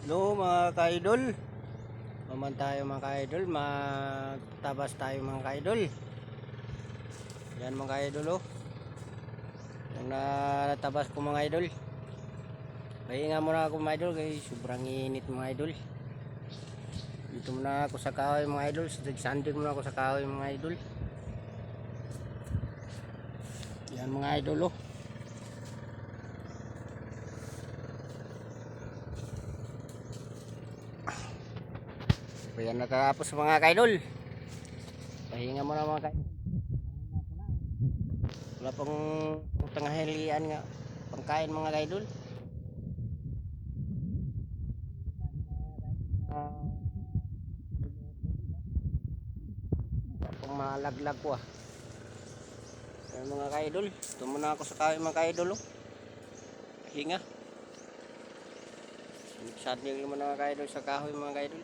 Hello mga ka-idol. Naman tayo mga ka-idol, magtabas tayo mga ka-idol. Yan mga ka-idol oh. Yung natabas ko mga idol. Pahinga muna ako mga idol kasi sobrang init mga idol. Dito muna ako sa kahoy mga idol. Sandig muna ako sa kahoy mga idol. Yan mga idol oh. Ayan nakatapos mga kaidol. Pahinga muna mga kaidol. Wala pang tanghalian nga pangkain mga kaidol. Wala pang malaglag ko ah. Ayan mga kaidol. Ito muna ako sa kain mga kaidol oh. Pahinga. Sadyang naman mga kaidol sa kahoy mga kaidol.